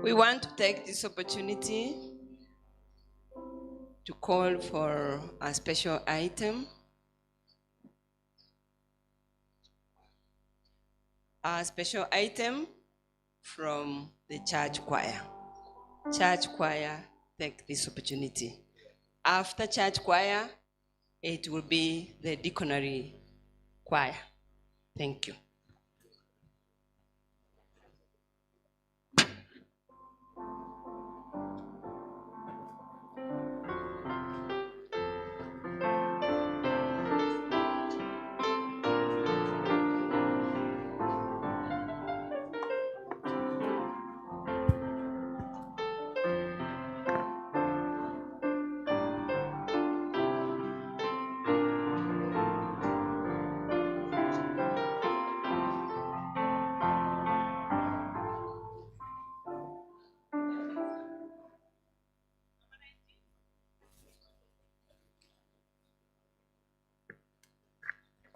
We want to take this opportunity to call for a special item. A special item from the church choir. Church choir, take this opportunity. After church choir, it will be the deaconry choir. Thank you.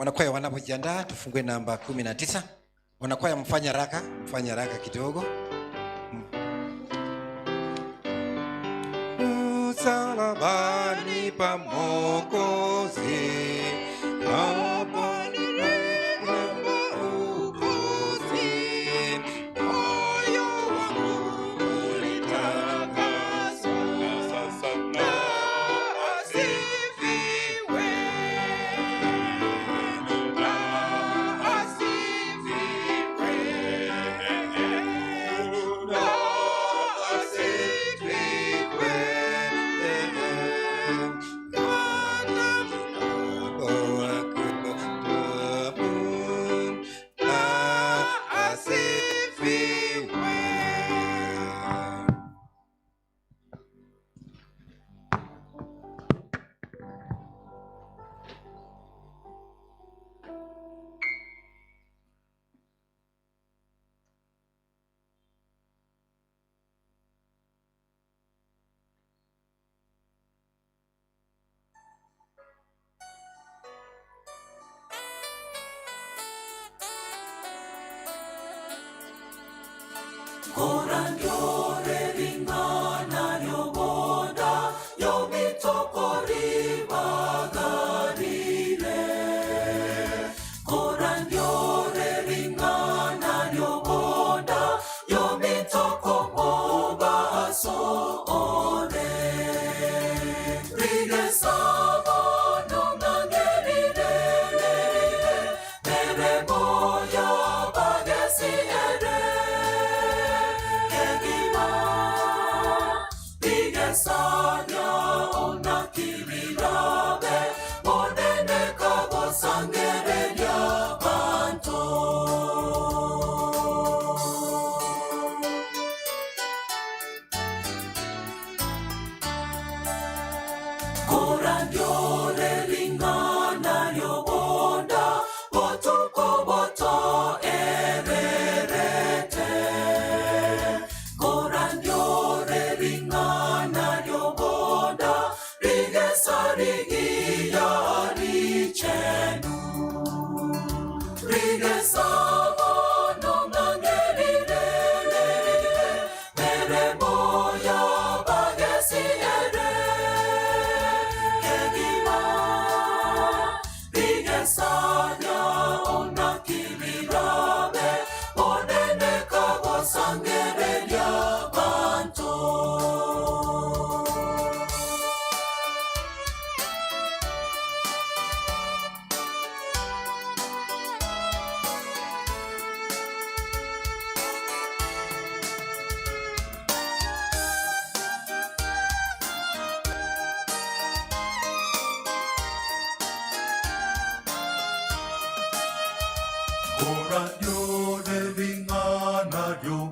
Wanakwaya wanapojiandaa tufungue namba 19. Wanakwaya mfanye haraka kidogo. Msalabani pa Mwokozi, Radio Living on Radio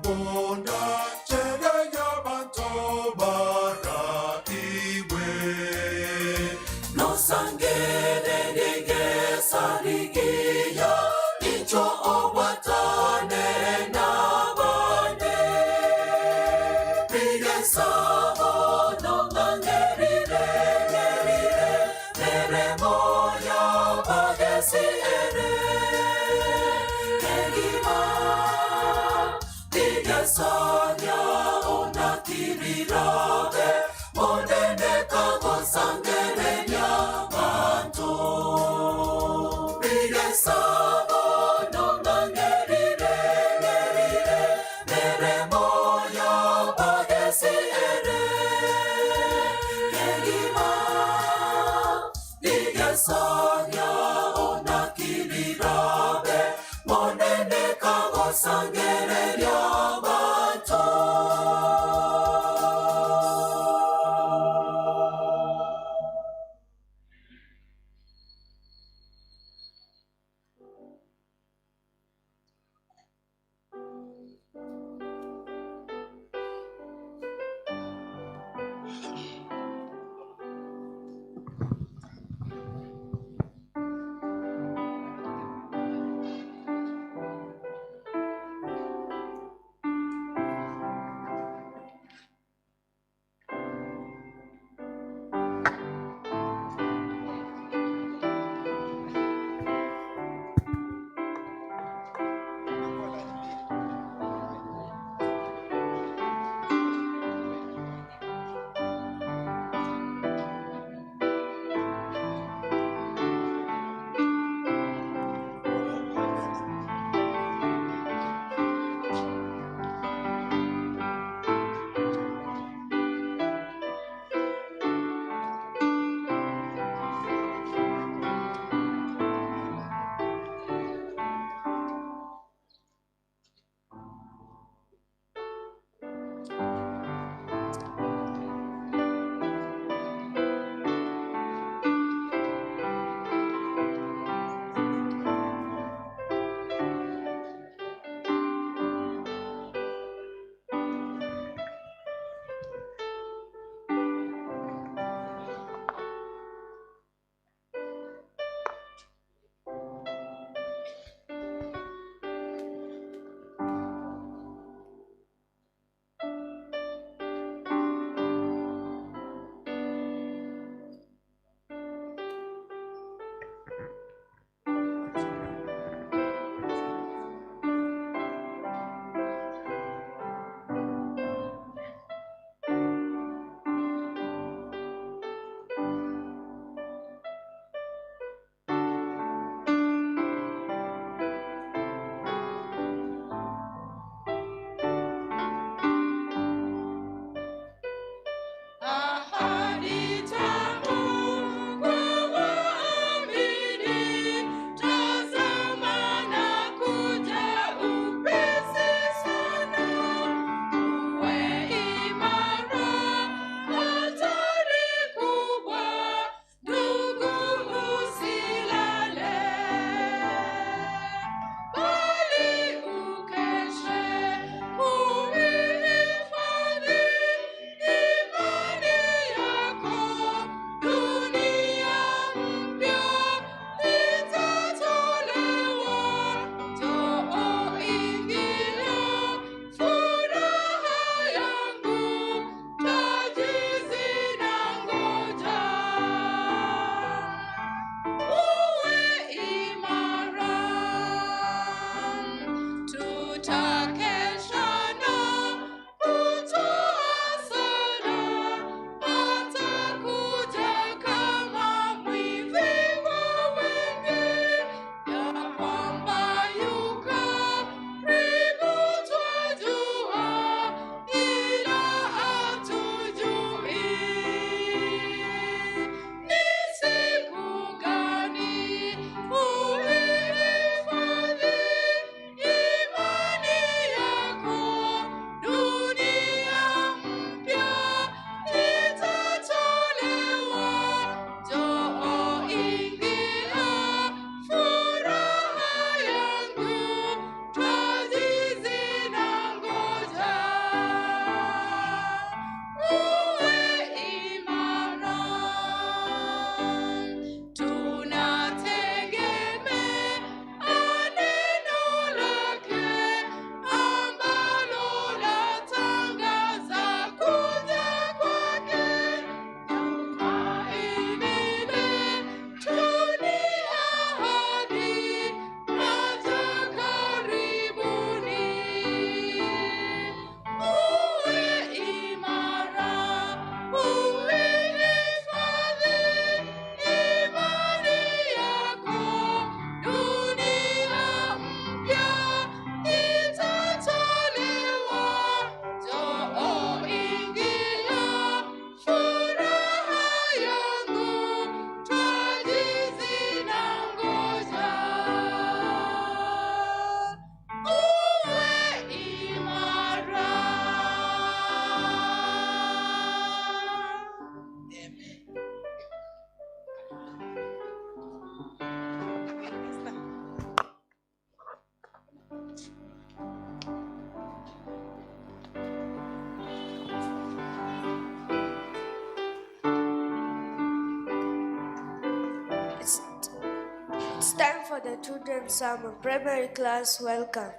It's time for the children's sermon. Primary class, welcome.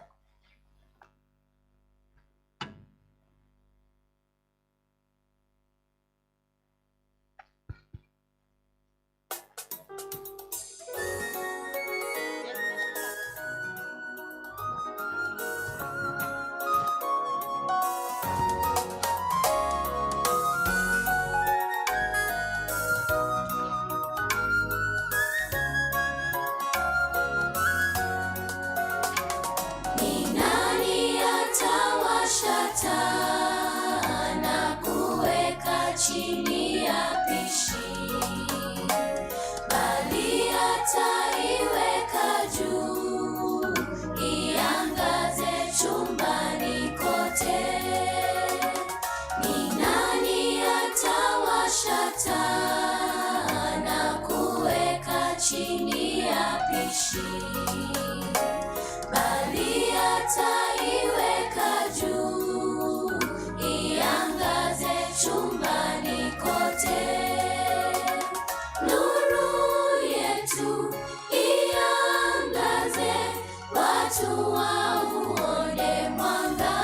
Chini ya pishi, bali ataiweka juu, iangaze chumbani kote. Ni nani atawasha taa na kuweka chini ya pishi, bali ataiweka juu, iangaze chumbani kote. Nuru yetu iangaze, watu wauone mwanga,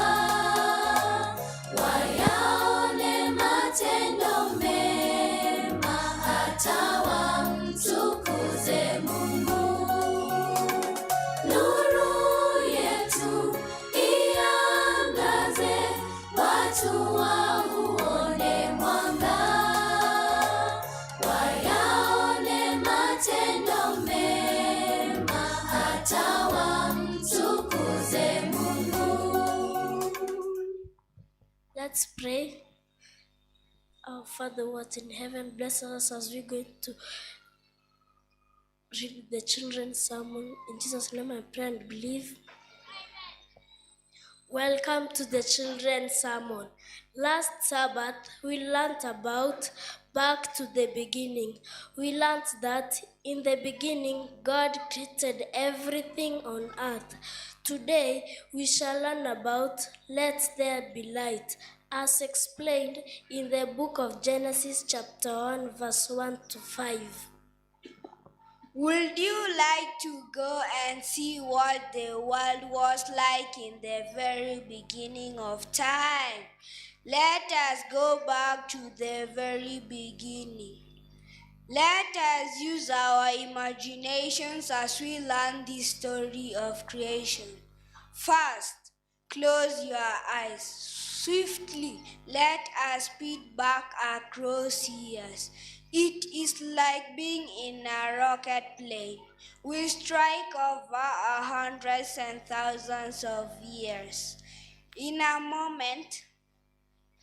wayaone matendo mema, hata wamtukuze Mungu. Nuru yetu iangaze, watu wauone mwanga, wayaone matendo mema, hata wamtukuze Mungu. Let's pray. Our Father who art in heaven, bless us as we're going to read the children's sermon. In Jesus' name I pray and believe. Welcome to the children's sermon. Last Sabbath, we learned about back to the beginning. We learned that in the beginning, God created everything on earth. Today, we shall learn about let there be light, as explained in the book of Genesis chapter 1, verse 1 to 5. Would you like to go and see what the world was like in the very beginning of time? Let us go back to the very beginning. Let us use our imaginations as we learn this story of creation. First, close your eyes. Swiftly, let us speed back across years. It is like being in a rocket plane. We strike over hundreds and thousands of years. In a moment,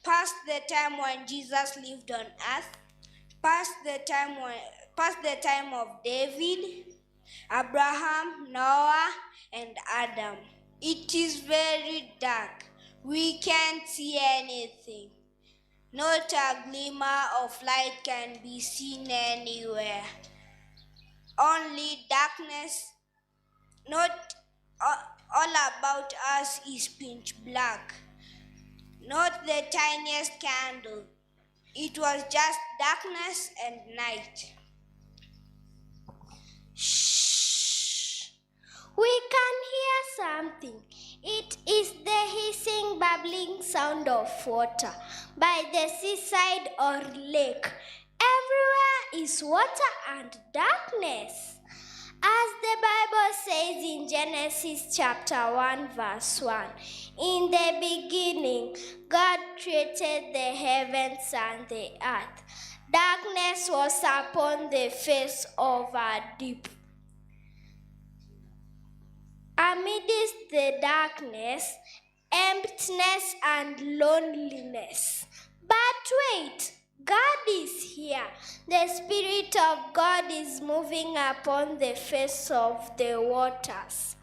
past the time when Jesus lived on earth, past the time of David, Abraham, Noah, and Adam. It is very dark. We can't see anything. Not a glimmer of light can be seen anywhere. Only darkness. Not all about us is pitch black. Not the tiniest candle. It was just darkness and night. Shh! We can hear something. It is the hissing, bubbling sound of water by the seaside or lake. Everywhere is water and darkness. As the Bible says in Genesis chapter 1 verse 1, in the beginning, God created the heavens and the earth. Darkness was upon the face of a deep. Amidst the darkness, emptiness and loneliness. But wait, God is here. The Spirit of God is moving upon the face of the waters.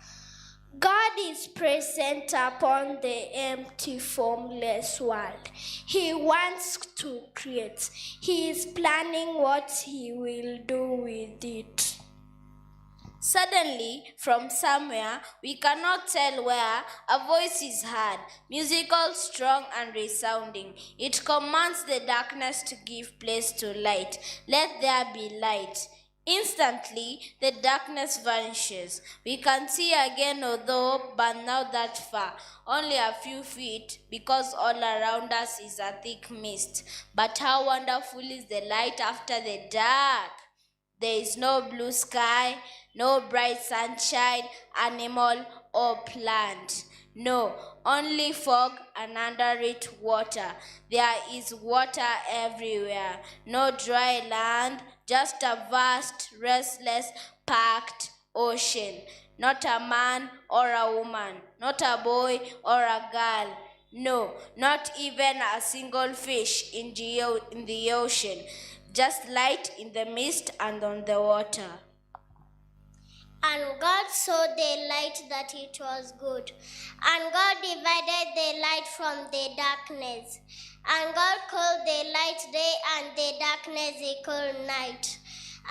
God is present upon the empty, formless world. He wants to create. He is planning what He will do with it. Suddenly, from somewhere, we cannot tell where, a voice is heard, musical, strong, and resounding. It commands the darkness to give place to light. Let there be light. Instantly, the darkness vanishes. We can see again, although but not that far, only a few feet, because all around us is a thick mist. But how wonderful is the light after the dark! There is no blue sky, no bright sunshine, animal, or plant. No, only fog and under it water. There is water everywhere. No dry land, just a vast, restless, packed ocean. Not a man or a woman, not a boy or a girl. No, not even a single fish in the ocean. Just light in the mist and on the water. And God saw the light that it was good. And God divided the light from the darkness. And God called the light day, and the darkness he called night.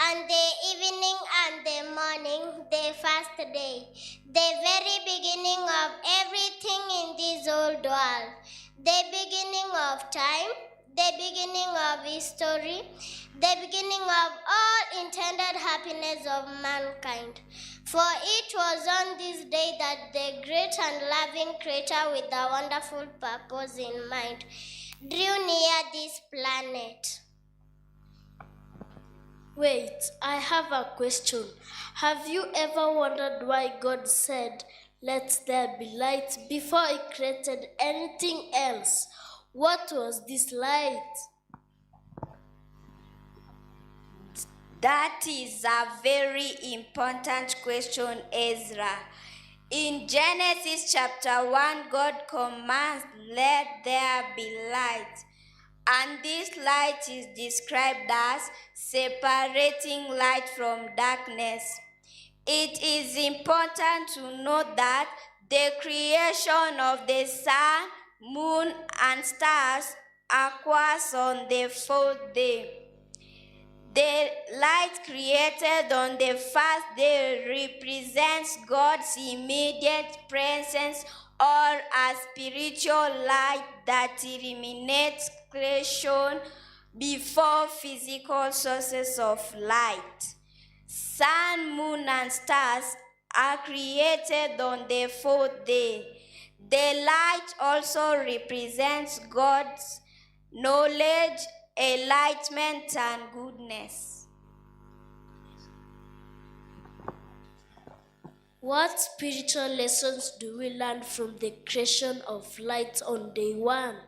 And the evening and the morning, the first day. The very beginning of everything in this old world. The beginning of time, the beginning of history, the beginning of all intended happiness of mankind. For it was on this day that the great and loving Creator with a wonderful purpose in mind drew near this planet. Wait, I have a question. Have you ever wondered why God said, "Let there be light," before he created anything else? What was this light? That is a very important question, Ezra. In Genesis chapter 1, God commands, "Let there be light." And this light is described as separating light from darkness. It is important to note that the creation of the sun, moon, and stars occurs on the fourth day. The light created on the first day represents God's immediate presence, or a spiritual light that illuminates creation before physical sources of light. Sun, moon, and stars are created on the fourth day. The light also represents God's knowledge, enlightenment, and goodness. What spiritual lessons do we learn from the creation of light on day 1?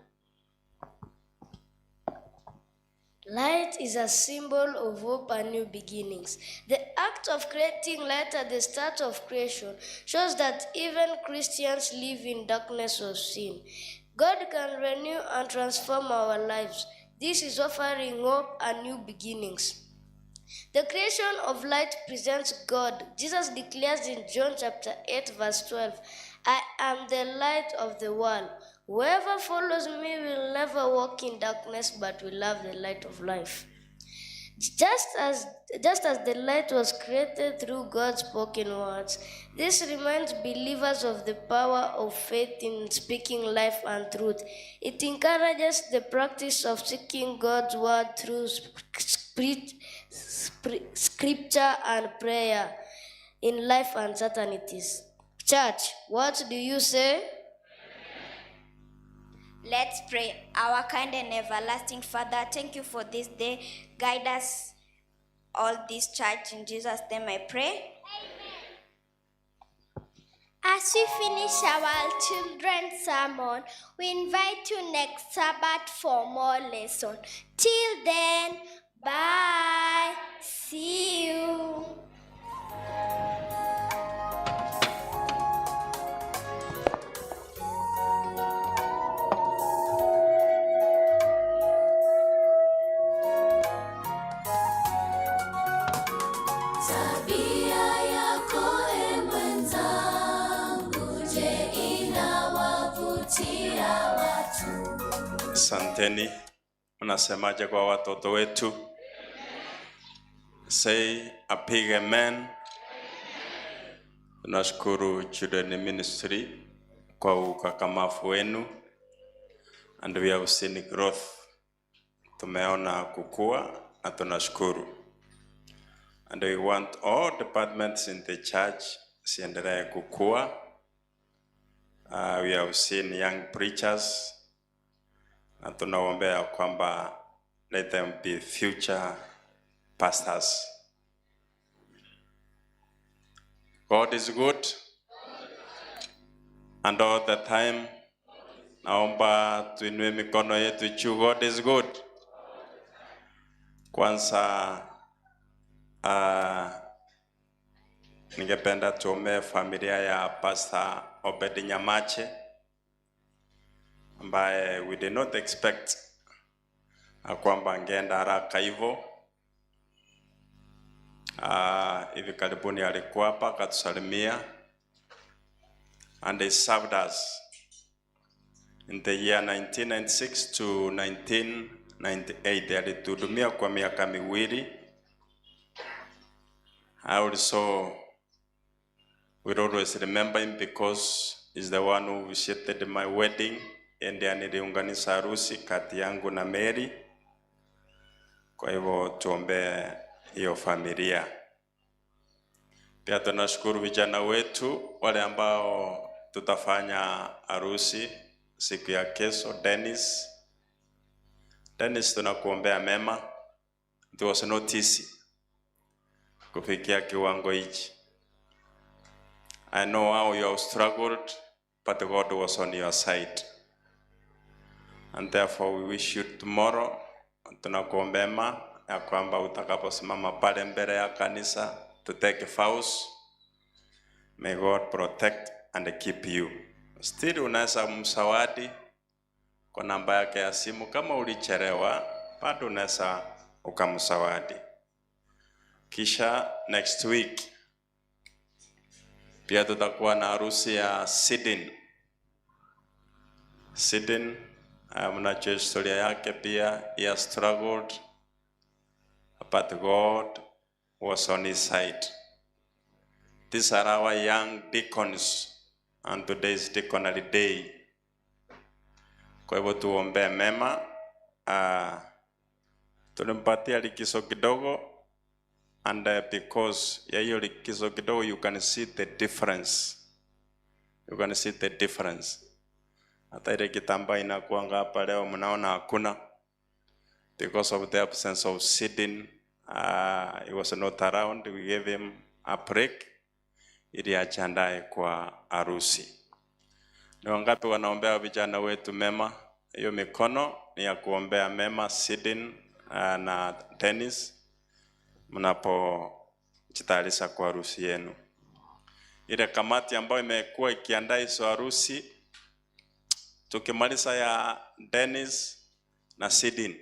Light is a symbol of hope and new beginnings. The act of creating light at the start of creation shows that even Christians live in darkness of sin. God can renew and transform our lives. This is offering hope and new beginnings. The creation of light presents God. Jesus declares in John chapter 8, verse 12, "I am the light of the world. Whoever follows me will never walk in darkness, but will have the light of life." Just as the light was created through God's spoken words, this reminds believers of the power of faith in speaking life and truth. It encourages the practice of seeking God's word through scripture and prayer in life uncertainties. Church, what do you say? Let's pray. Our kind and everlasting Father, thank you for this day. Guide us all this church. In Jesus' name I pray. As we finish our children's sermon, we invite you next Sabbath for more lessons. Till then, bye. See you. Asanteni, unasemaje kwa watoto wetu? Say a big amen. Tunashukuru Children Ministry kwa ukakamavu wenu, and we have seen growth. Tumeona kukua na tunashukuru. And we want all departments in the church ziendelee kukua. We have seen young preachers na tunaombea kwamba let them be future pastors. God is good and all the time. Naomba tuinue mikono yetu juu. God is good. Kwanza ningependa tuombe familia ya Pastor Obed Nyamache ambaye we did not expect kwamba angeenda haraka hivyo. Hivi karibuni alikuwa hapa akatusalimia, and he served us in the year 1996 to 1998. Alituhudumia kwa miaka miwili. I also will always remember him because he's the one who officiated my wedding and niliunganisha harusi kati yangu na Mary. Kwa hivyo tuombe hiyo familia. Pia tunashukuru vijana wetu wale ambao tutafanya harusi siku ya kesho. Dennis tunakuombea mema. It was not easy kufikia kiwango hichi. I know how you have struggled, but God was on your side. And therefore we wish you tomorrow, tunakuombea mema ya kwamba utakaposimama pale mbele ya kanisa to take vows, may God protect and keep you. Still unaweza msawadi kwa namba yake ya simu. Kama ulichelewa, bado unaweza ukamsawadi. Kisha next week pia tutakuwa na harusi ya Sidin. Mnajua historia yake pia. He has struggled, but God was on his side. These are our young deacons, and today is deaconry day. Kwa hivyo tuombe mema. Tulimpatia likizo kidogo, and because ya hiyo likizo kidogo you can see the difference. Hata ile kitambaa inakuanga hapa leo mnaona hakuna, because of the absence of Sidin. He was not around. We gave him a break ili ajiandae kwa harusi. Ni wangapi wanaombea vijana wetu mema? Hiyo mikono ni ya kuombea mema Sidin na Dennis mnapojitayarisha kwa harusi yenu. Ile kamati ambayo imekuwa ikiandaa hizo harusi, tukimaliza ya Dennis na Sidin,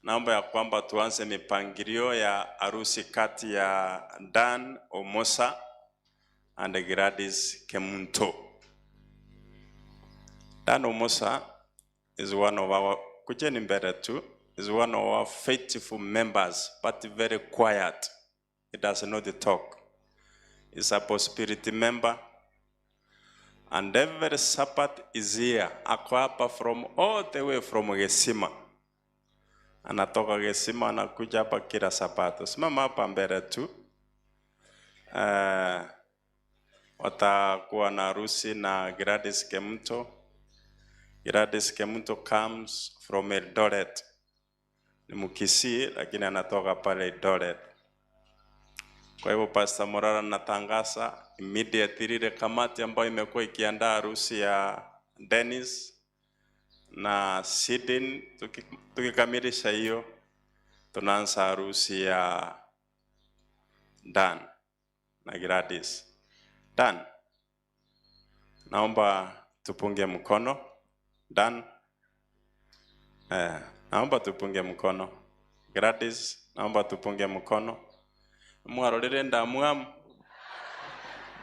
naomba ya kwamba tuanze mipangilio ya harusi kati ya Dan Omosa and Gladys Kemunto. Dan Omosa is one of our, kujeni mbele tu, is one of our faithful members, but very quiet. He does not talk. He's a prosperity member. And every Sabbath is here. Ako hapa from all the way from Gesima. Anatoka Gesima anakuja hapa kila Sabato. Simama hapa mbele tu. Watakuwa na harusi na Gladys Kemunto. Gladys Kemunto comes from Eldoret. Ni Mkisii lakini anatoka pale Eldoret. Kwa hivyo Pastor Morara natangaza immediately ile kamati ambayo imekuwa ikiandaa harusi ya Dennis na Sidin, tukikamilisha hiyo tunaanza harusi ya Dan na Gladys. Dan, naomba tupunge mkono. Dan, naomba tupunge mkono. Gladys, naomba tupunge mkono. Mwarorere ndamuamu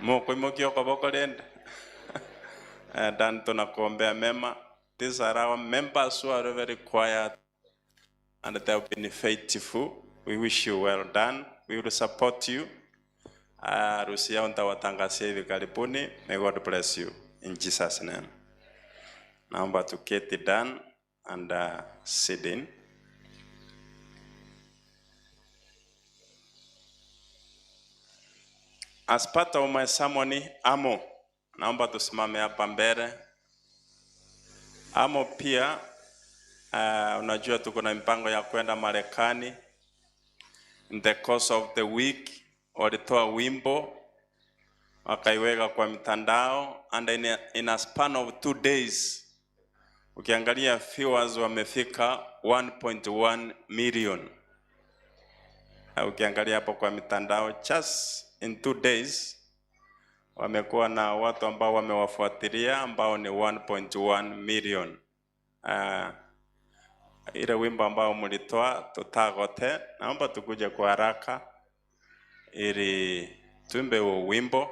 moko imokio koboko lenda. Dan, tunakuombea mema. These are our members who are very quiet and they have been faithful. We wish you well done. We will support you. Harusi yao nitawatangazia hivi karibuni. May God bless you in Jesus' name. Naomba tuketi Dan and Sidin. As part of my ceremony, Amo, naomba tusimame hapa mbele. Amo pia, unajua tuko na mpango ya kwenda Marekani. In the course of the week, walitoa wimbo, wakaiweka kwa mitandao, and in a span of 2 days, ukiangalia viewers wamefika 1.1 million. Ukiangalia hapo kwa mitandao, just in 2 days, wamekuwa na watu ambao wamewafuatilia ambao ni 1.1 million. Ile wimbo ambao mlitoa Tutagote, naomba tukuje kwa haraka ili tuimbe huo wimbo,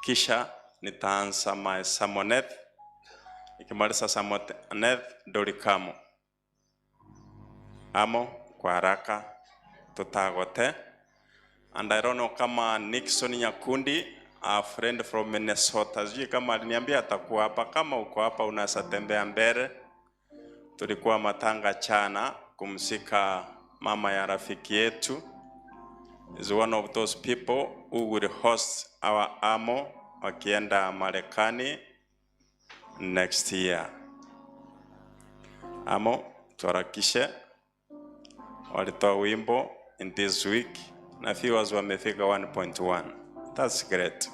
kisha nitaanza my sermonette. Nikimaliza sermonette Dorikamo. Amo kwa haraka Tutagote. And I don't know kama Nixon Nyakundi, a friend from Minnesota, sijui kama aliniambia atakuwa hapa. Kama uko hapa unaweza tembea mbele. Tulikuwa matanga chana kumsika mama ya rafiki yetu. Is one of those people who will host our Amo wakienda Marekani next year. Amo tuharakishe, walitoa wimbo in this week na viewers wamefika 1.1. That's great.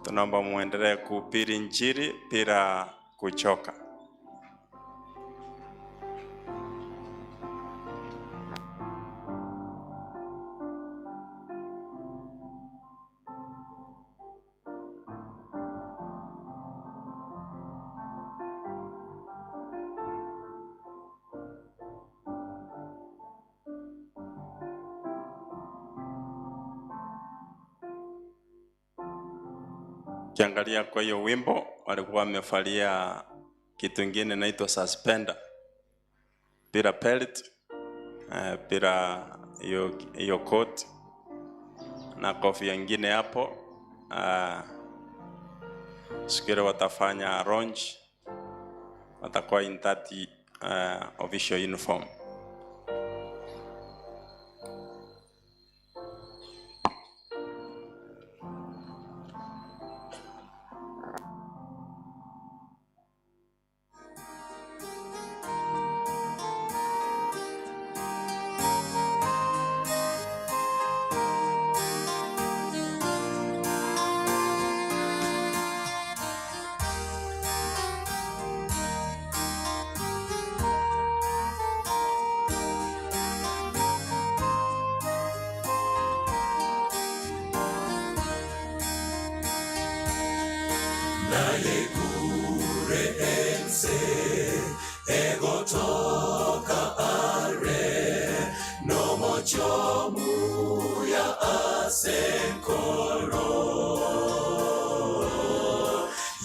Tunaomba muendelee kuhubiri injili bila kuchoka. Kiangalia kwa hiyo wimbo walikuwa wamevalia kitu kingine inaitwa suspender, bila belt, bila hiyo coat na kofia nyingine hapo. Sikire watafanya launch, watakuwa in that official uniform.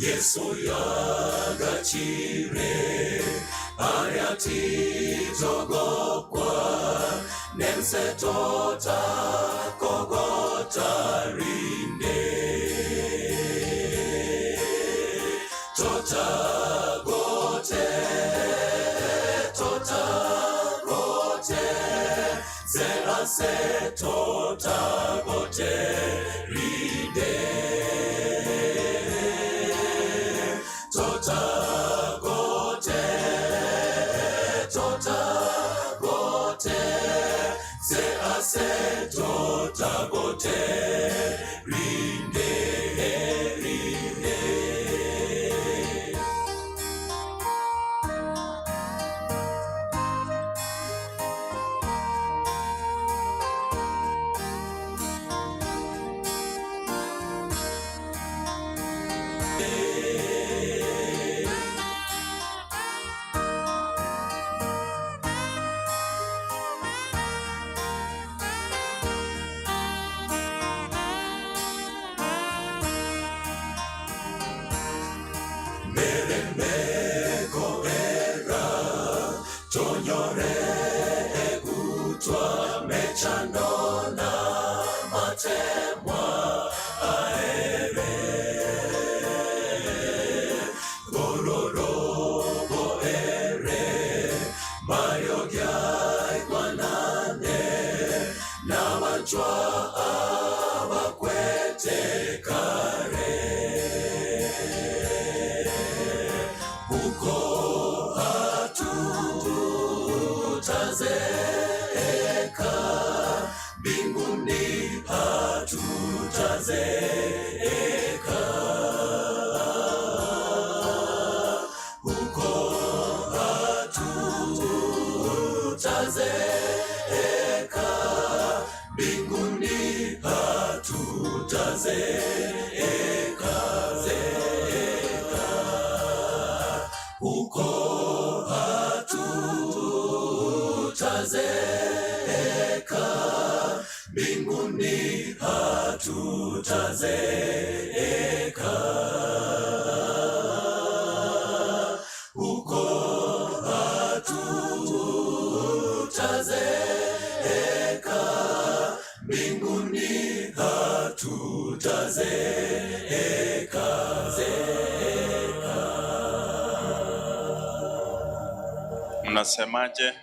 Yesu yagachire ariati togokwa nemse tota kogota rinde tota gote zerase tota gote rinde tota gote rinde rinde. Abakwete huko hatutazeeka, mbinguni hatutazeeka, huko hatutazeeka, mbinguni hatutazeeka, huko hatutazeeka, mbinguni hatutazeeka, huko hatutazeeka, mbinguni hatutazeeka, Mnasemaje?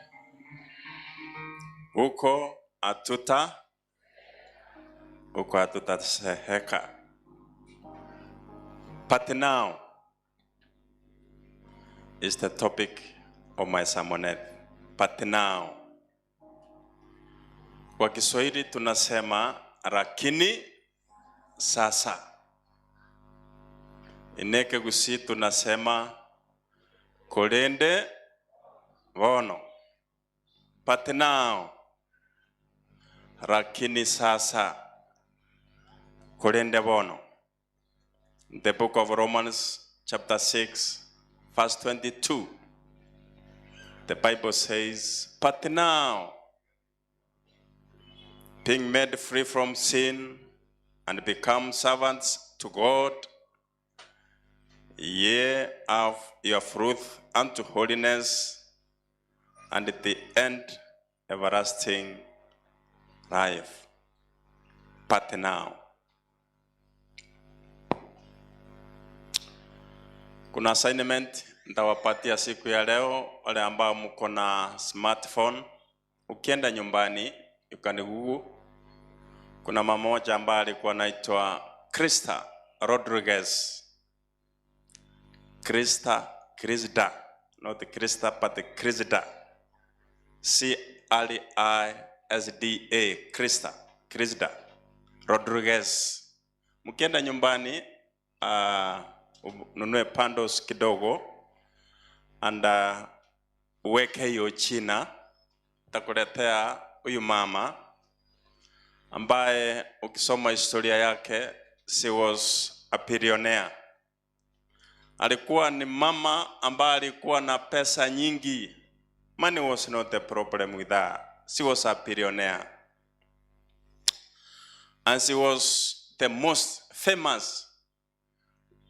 Huko hatutaseheka. But now is the topic of my sermonette. But now. Kwa Kiswahili tunasema lakini sasa. Ineke gusi tunasema kolende bono. But now, lakini sasa, kolende bono. The book of Romans chapter 6 verse 22. The Bible says, but now, being made free from sin and become servants to God, ye have your fruit unto holiness, and at the end, everlasting life. But now. Kuna assignment nitawapatia siku ya leo, wale ambao mko na smartphone. Ukienda nyumbani, you can Google. Kuna mama moja ambaye alikuwa anaitwa Krista Rodriguez. Krista, not Krista, but Krista. C-R-I-S-D-A, Krista Rodriguez. Mkienda nyumbani, nunue pandos kidogo, and uweke hiyo china, takuletea huyu mama, ambaye ukisoma historia yake, she was a billionaire. Alikuwa ni mama ambaye alikuwa na pesa nyingi. Money was not the problem with her. She was a billionaire. And she was the most famous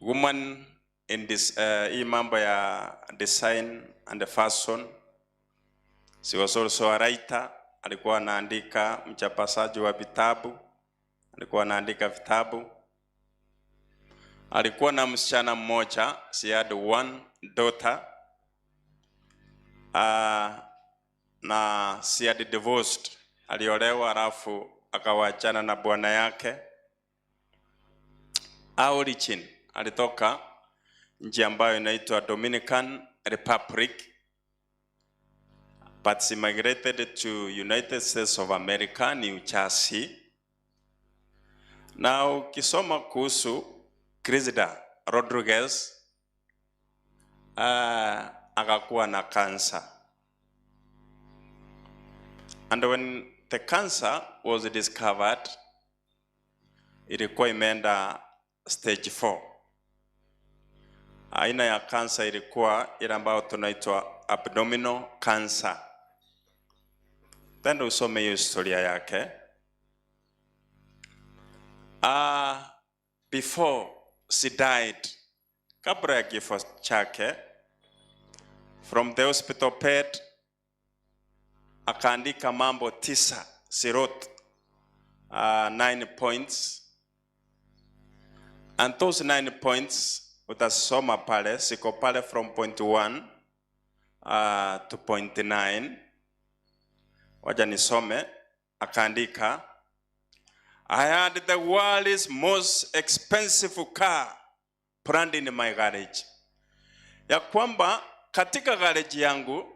woman in this mambo ya design and fashion. She was also a writer. Alikuwa anaandika, mchapasaji wa vitabu. Alikuwa anaandika vitabu. Alikuwa na msichana mmoja. She had one daughter. Na she had divorced. Aliolewa alafu akawachana na bwana yake. Origin alitoka nchi ambayo inaitwa Dominican Republic, but she migrated to United States of America, New Jersey. Na ukisoma kuhusu Krista Rodriguez, akakuwa na cancer. And when the cancer was discovered, ilikuwa imeenda stage 4. Aina ya cancer ilikuwa ile ambayo tunaitwa abdominal cancer. Tenda usome hiyo historia yake. Before she died, kabla ya kifo chake, from the hospital bed, akaandika mambo 9. She wrote 9 points. And those 9 points, utasoma pale, siko pale from point 1 to point 9. Waja nisome, akaandika, I had the world's most expensive car planned in my garage. ya kwamba katika garage yangu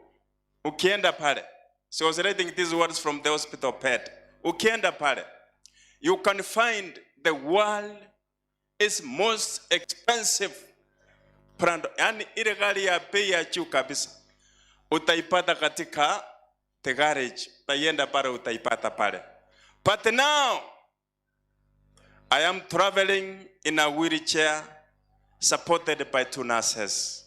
ukienda pale, so I was writing these words from the hospital bed. Ukienda pale, you can find the world is most expensive brand, yani ile gari ya bei ya juu kabisa utaipata katika the garage. Utaienda pale utaipata pale. But now I am traveling in a wheelchair supported by 2 nurses.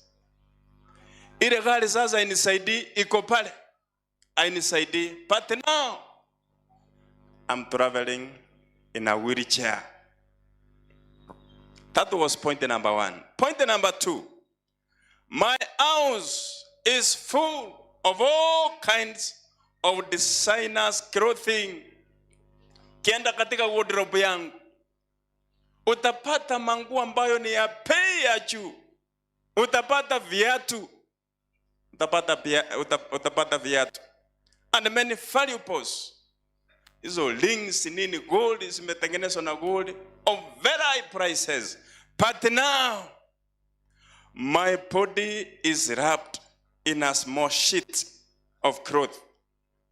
Ile gari sasa inisaidii, iko pale ainisaidii. But now I'm traveling in a wheelchair. That was point number 1. Point number 2. My house is full of all kinds of designers clothing. Kienda katika wardrobe yangu utapata manguo ambayo ni ya bei ya juu. Utapata viatu. Utapata viatu. And many valuables. Hizo rings nini, gold zimetengenezwa na gold of very high prices. But now my body is wrapped in a small sheet of cloth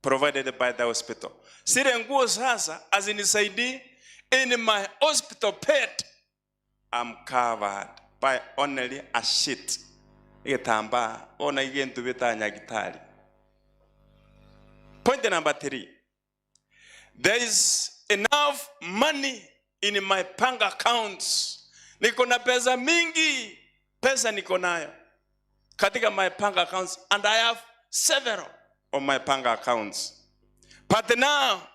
provided by the hospital. Sile nguo sasa azinisaidii. In my hospital bed, I'm covered by only a sheet. Igitamba ona igentu bitanya gitari. Point number 3. There is enough money in my bank accounts. Niko na pesa mingi. Pesa niko nayo katika my bank accounts, and I have several of my bank accounts. But now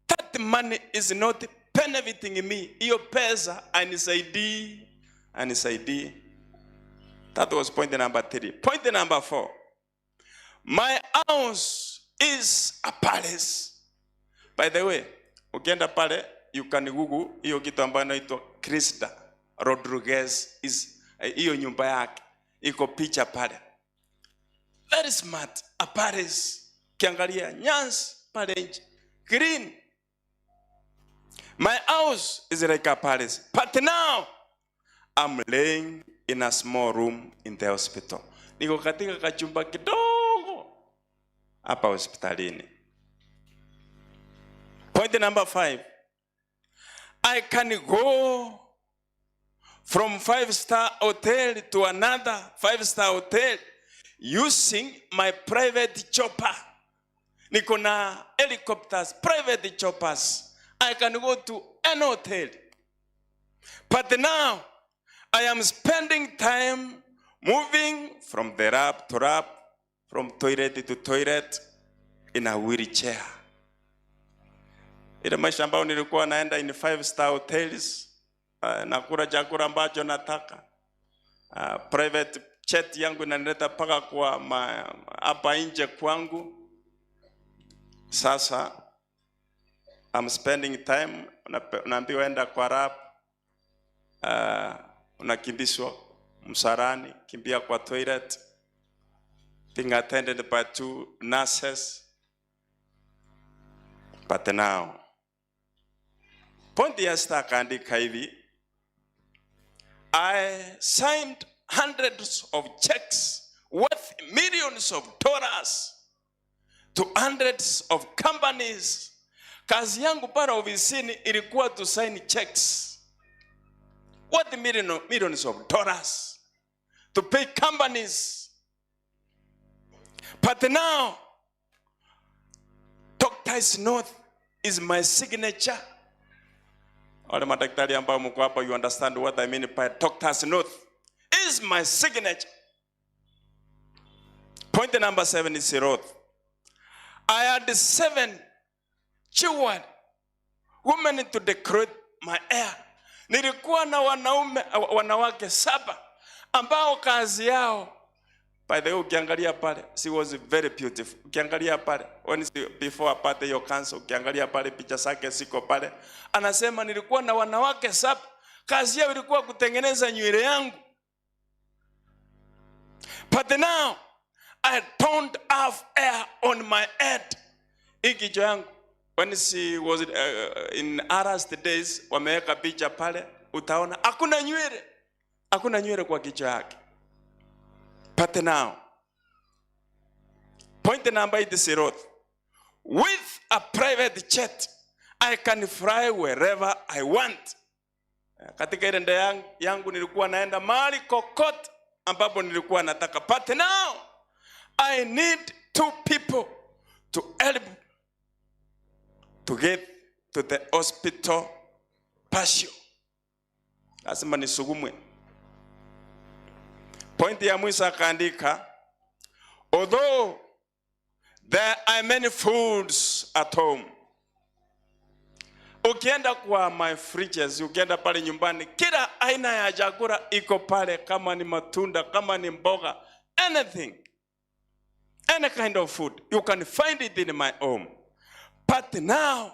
that money is not benefiting me. Iyo pesa anisaidii. That was point number 3. Point number 4. My house is a palace. By the way, ukienda pale you can Google hiyo kitu ambayo inaitwa Krista Rodriguez is hiyo nyumba yake. Iko picha pale. Very smart. A palace. Kiangalia nyasi pale nje. Green. My house is like a palace. But now I'm laying in a small room in the hospital. Niko katika kachumba kidogo hapa hospitalini. Point number 5. I can go from 5-star hotel to another 5-star hotel using my private chopper. Niko na helicopters, private choppers. I can go to any hotel. But now I am spending time moving from the lab to lab, from toilet to toilet in a wheelchair. Ile maisha ambayo nilikuwa naenda in 5-star hotels, nakula chakula ambacho nataka. Private jet yangu inanileta paka kwa hapa nje kwangu. Sasa I'm spending time, unaambiwa enda kwa lab, unakimbishwa msarani, kimbia kwa toilet, being attended by 2 nurses. But now, point ya star kaandika hivi, I signed hundreds of checks worth millions of dollars to hundreds of companies. Kazi yangu para ofisini ilikuwa to sign checks worth millions of dollars to pay companies. But now Doctor's Note is my signature. Wale madaktari ambao mko hapa, you understand what I mean by Doctor's Note is my signature. Point number 7 is Roth. I had 7 children, women to decorate my hair. Nilikuwa na wanawake 7 ambao kazi yao, by the way, ukiangalia pale, she was very beautiful. Ukiangalia pale, before apate hiyo cancer, ukiangalia pale picha zake siko pale. Anasema nilikuwa na wanawake 7, kazi yao ilikuwa kutengeneza nywele yangu. But now I don't have hair on my head. Ikicho yangu, when she was in Arrest days, wameweka picha pale, utaona hakuna nywele kwa kichwa yake. But now, point number 80, with a private jet, I can fly wherever I want. Katika ile ndege yangu nilikuwa naenda mahali kokote ambapo nilikuwa nataka. But now, I need 2 people to help to get to the hospital patio. Lazima nisugumwe. Point ya mwisho akaandika, although there are many foods at home. Ukienda kwa my fridges, ukienda pale nyumbani, kila aina ya chakula iko pale, kama ni matunda, kama ni mboga, anything. Any kind of food, you can find it in my home. But now,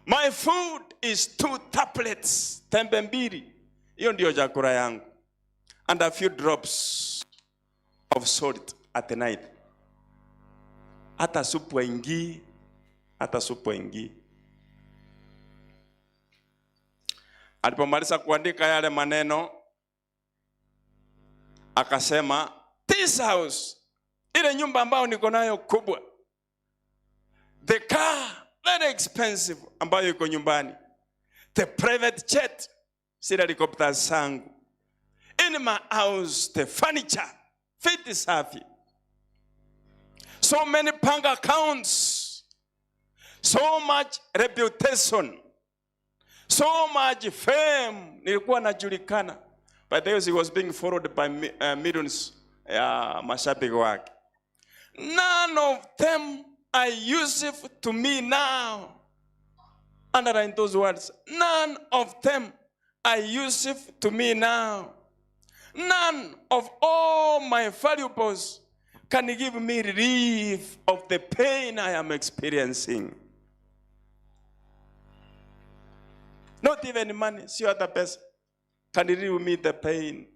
my food is 2 tablets, tembe mbili. Hiyo ndio chakula yangu. And a few drops of salt at the night. Hata supu ingii, hata supu ingii. Alipomaliza kuandika yale maneno, akasema, this house, ile nyumba ambayo niko nayo kubwa, the car, very expensive, ambayo iko nyumbani, the private jet, sile helicopter sangu, in my house, the furniture, fit safi, so many bank accounts, so much reputation, so much fame. Nilikuwa najulikana. By the way, he was being followed by millions mashabiki wake. None of them are useful to me now. Underline those words. None of them are useful to me now. None of all my valuables can give me relief of the pain I am experiencing. Not even money, sio hata pesa, can relieve me the pain.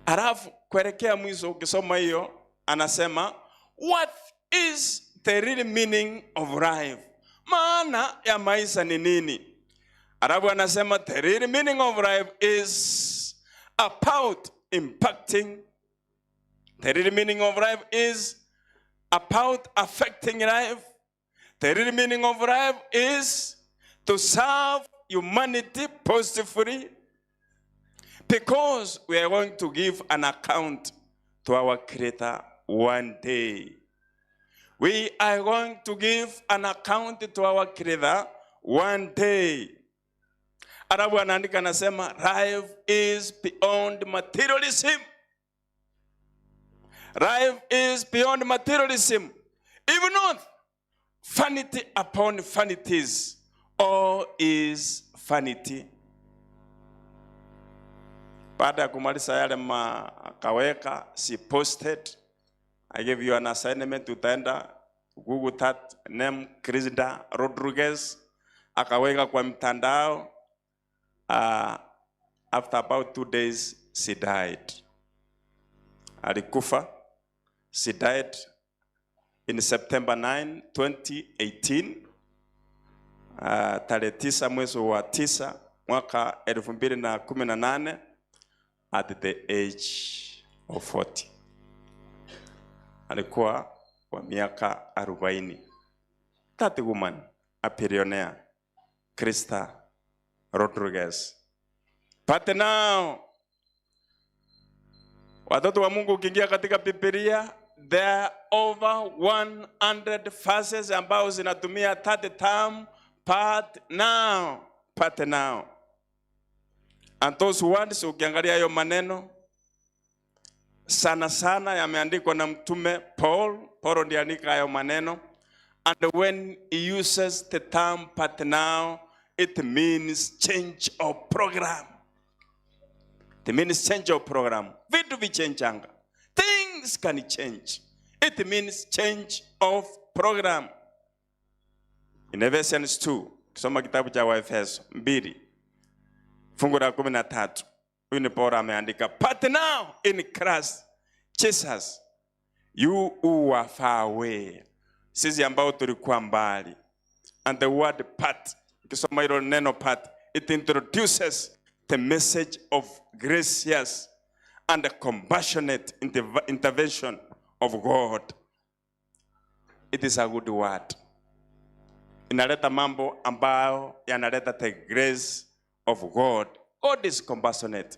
Alafu kuelekea mwisho ukisoma hiyo, anasema, what is the real meaning of life? Maana ya maisha ni nini? Alafu anasema, the real meaning of life is about impacting. The real meaning of life is about affecting life. The real meaning of life is to serve humanity positively, because we are going to give an account to our Creator one day. We are going to give an account to our Creator one day. Arabu anaandika anasema, life is beyond materialism. Life is beyond materialism. Even not vanity upon vanities. All is vanity. Baada ya kumaliza yale akaweka, she posted. I gave you an assignment, utaenda Google that name Crisda Rodriguez. Akaweka kwa mtandao. After about 2 days, she died. Alikufa. She died in September 9, 2018. Tarehe 9 mwezi wa 9 mwaka 2018 at the age of 40. Alikuwa kwa miaka 40. That woman, a billionaire, Crisda Rodriguez. But now, watoto wa Mungu ukiingia katika Biblia, there are over 100 verses ambao zinatumia that term, but now. And those words, ukiangalia hayo maneno, sana sana yameandikwa na mtume Paul. Paul ndiye andika hayo maneno. And when he uses the term but now, it means change of program. It means change of program. Vitu vichenjanga. Things can change. It means change of program. In Ephesians 2, kisoma kitabu cha Waefeso 2, fungu la 13. Huyu ni Paulo ameandika, but now in Christ Jesus, you who are far away. Sisi ambao tulikuwa mbali. And the word part, kisoma hilo neno part, it introduces the message of gracious and the compassionate intervention of God. It is a good word. Inaleta mambo ambayo yanaleta the grace of God. God is compassionate.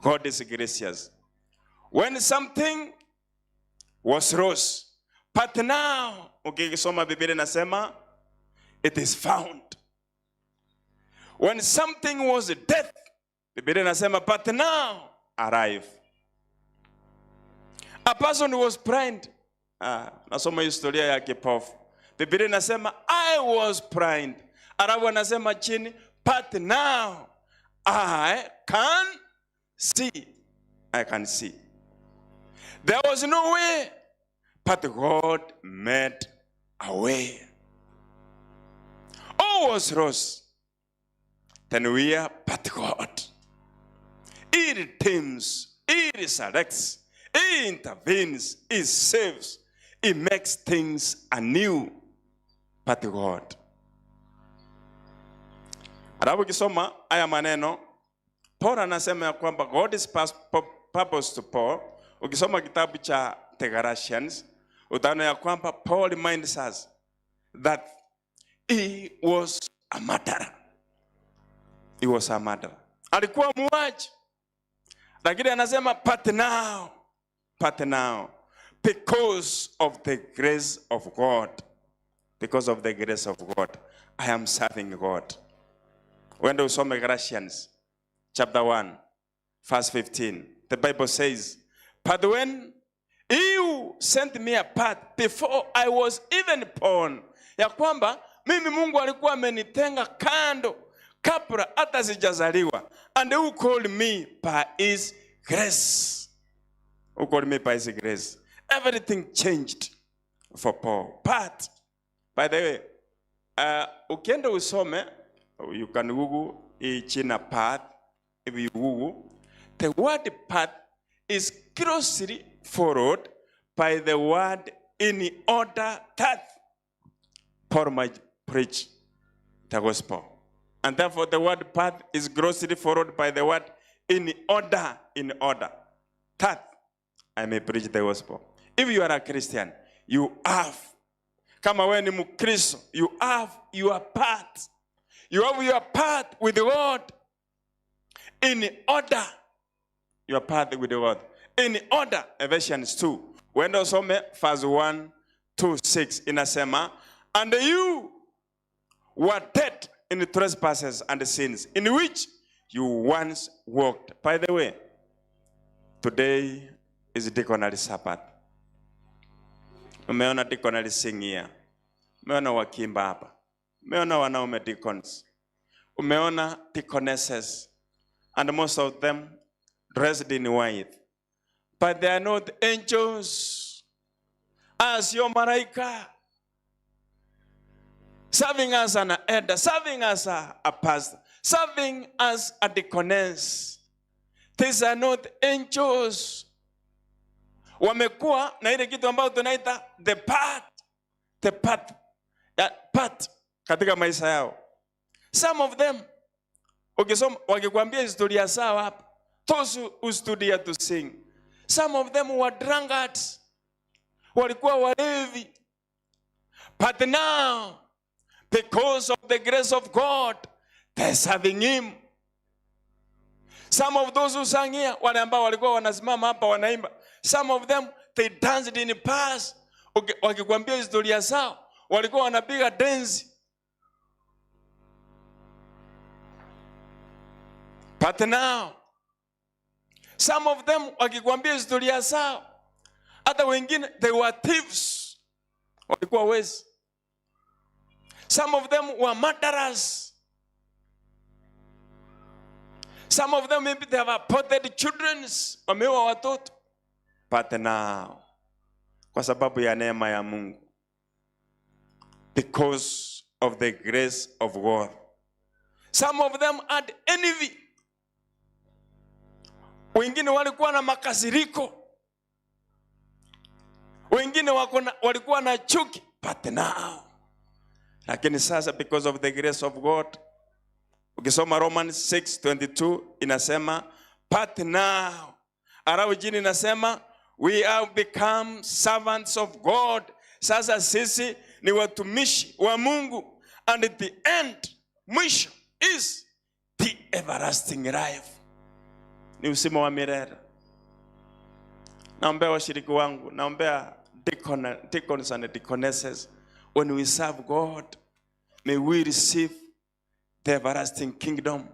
God is gracious. When something was lost, but now, ukisoma Biblia inasema, it is found. When something was death, Biblia inasema, but now arrive. A person was blind. Nasoma historia ya kipofu. Biblia inasema, I was blind. Arabu anasema chini, but now I can see. I can see. There was no way, but God made a way. All was lost. Then we are, but God. He redeems, He resurrects, He intervenes, He saves, He makes things anew. But God. Alafu kisoma haya maneno, Paul anasema ya kwamba God is purpose to Paul. Ukisoma kitabu cha The Galatians, utaona ya kwamba Paul reminds us that he was a murderer. He was a murderer. Alikuwa muuaji. Lakini anasema but now, because of the grace of God, because of the grace of God, I am serving God. When we saw Galatians chapter 1, verse 15, the Bible says, but when you sent me apart before I was even born, ya kwamba mimi Mungu alikuwa amenitenga kando kabla hata sijazaliwa, and who called me by His grace. Who called me by His grace. Everything changed for Paul. But, by the way, ukienda usome, you can Google China path. If you Google, the word path is closely followed by the word in order that Paul might preach the gospel. And therefore the word path is closely followed by the word in order, that I may preach the gospel. If you are a Christian, you have, kama wewe ni Mkristo, you have your path. You have your path with the word in order. Your path with the word in order. Ephesians 2. When those some verse 1 to 6 inasema, and you were dead in the trespasses and the sins in which you once walked. By the way, today is Deaconary Sabbath. Umeona Deaconary singia. Umeona wakimba hapa. Umeona wanaume deacons. Umeona deaconesses. And most of them dressed in white. But they are not angels. As your malaika. Serving as an elder. Serving as a pastor. Serving as a deaconess. These are not angels. Wamekuwa na ile kitu ambayo tunaita the path katika maisha yao. Some of them, ukisoma wakikwambia historia zao hapa, those who stood here to sing, some of them were drunkards, walikuwa walevi. But now, because of the grace of God, they're serving Him. Some of those who sang here, wale ambao walikuwa wanasimama hapa wanaimba, some of them, they danced in the past. Wakikwambia historia zao, walikuwa wanapiga dance. But now, some of them, wakikwambia historia zao, hata wengine, they were thieves. Walikuwa wezi. Some of them were murderers. Some of them, maybe they have aborted children. Wameua watoto. But now, kwa sababu ya neema ya Mungu, because of the grace of God, some of them had envy. Wengine walikuwa na makasiriko. Wengine walikuwa na chuki. But now, lakini sasa, because of the grace of God, ukisoma Romans 6:22 inasema, but now Alafu jini nasema we have become servants of God. Sasa sisi ni watumishi wa Mungu. And at the end, mwisho is the everlasting life. Ni uzima wa milele. Naombea washiriki wangu, naombea deacons and deaconesses. When we serve God, may we receive the everlasting kingdom.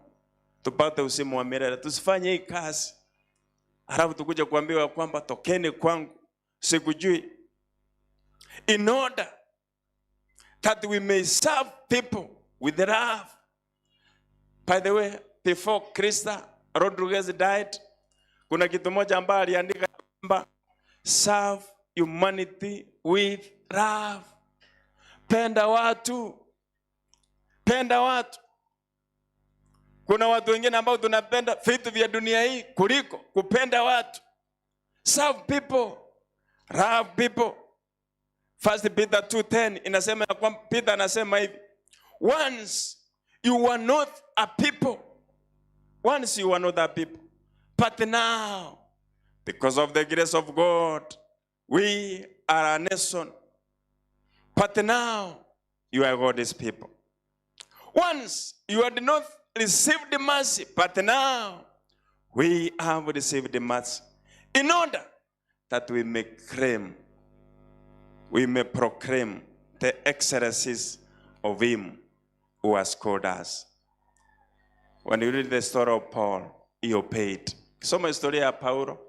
Tupate uzima wa milele. Tusifanye hii kazi halafu tukuje kuambiwa kwamba tokeni kwangu, sikujui. In order that we may serve people with love. By the way, before Krista Rodriguez died, kuna kitu moja ambaye aliandika kwamba serve humanity with love. Penda watu. Penda watu. Kuna watu wengine ambao tunapenda vitu vya dunia hii kuliko kupenda watu. Serve people. Love people. 1 Peter 2:10 inasema kwamba Peter anasema hivi. Once you were not a people. Once you were not a people. But now, because of the grace of God, we are a nation. But now, you are God's people. Once you had not received the mercy, but now we have received the mercy. In order that we may proclaim the excellencies of him who has called us. When you read the story of Paul, he obeyed. Kisoma historia ya Paulo,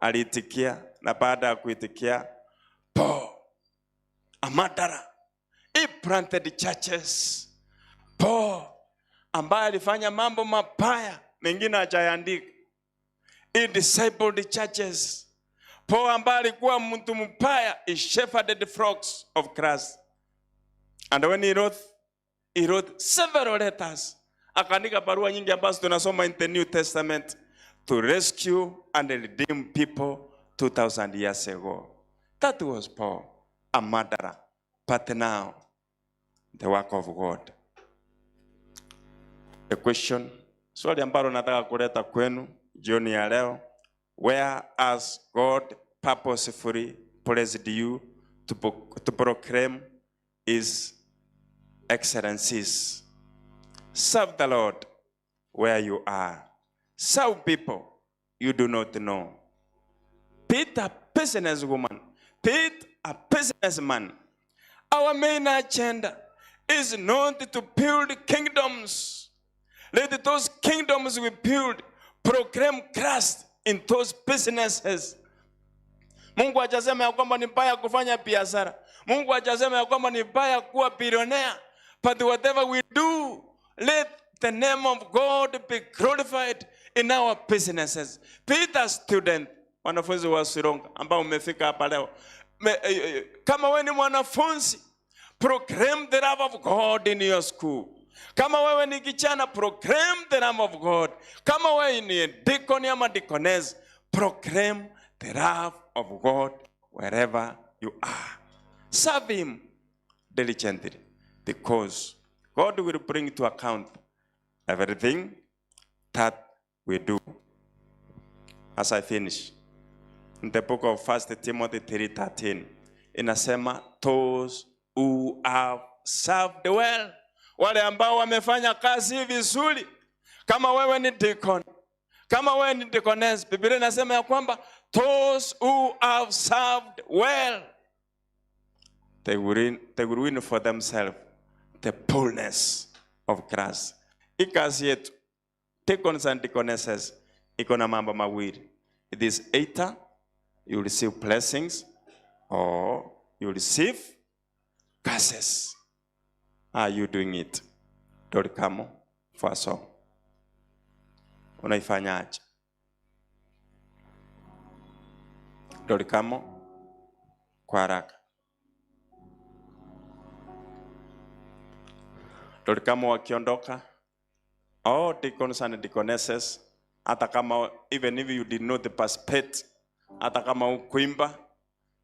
aliitikia, na baada ya kuitikia, Paul, a murderer, he planted churches. Paul, ambaye alifanya mambo mabaya, mengine hajaandika. He discipled the churches. Paul ambaye alikuwa mtu mbaya, he shepherded the flocks of Christ. And when he wrote several letters. Akaandika barua nyingi ambazo tunasoma in the New Testament to rescue and redeem people 2,000 years ago. That was Paul, a murderer. But now, the work of God. The question, swali ambalo nataka kuleta kwenu jioni ya leo, where has God purposefully placed you to proclaim his excellencies? Serve the Lord where you are. Serve people you do not know. Be a businesswoman. Be a businessman. Our main agenda is not to build kingdoms. Let those kingdoms we build proclaim Christ in those businesses. Mungu hajasema ya kwamba ni mbaya kufanya biashara. Mungu hajasema ya kwamba ni mbaya kuwa billionaire. But whatever we do, let the name of God be glorified in our businesses. Be the student, wanafunzi wa Sironga ambao umefika hapa leo. Kama wewe ni mwanafunzi, proclaim the love of God in your school. Kama wewe ni kijana, proclaim the love of God. Kama wewe ni deacon ama deaconess, proclaim the love of God wherever you are. Serve him diligently, because God will bring to account everything that we do. As I finish, in the book of 1 Timothy 3:13, inasema those who have served well, wale ambao wamefanya kazi vizuri. Kama wewe ni deacon, kama wewe ni deaconess, Biblia inasema ya kwamba those who have served well, they will win for themselves the fullness of Christ. Ikazi yetu, deacons and deaconesses, iko na mambo mawili. It is either you receive blessings or you receive curses. Are you doing it? Dorikamo for a song. Unaifanyaje? Dorikamo kwa haraka. Dorikamo wakiondoka. Oh, deacons and deaconesses, hata kama even if you did not participate, hata kama ukuimba,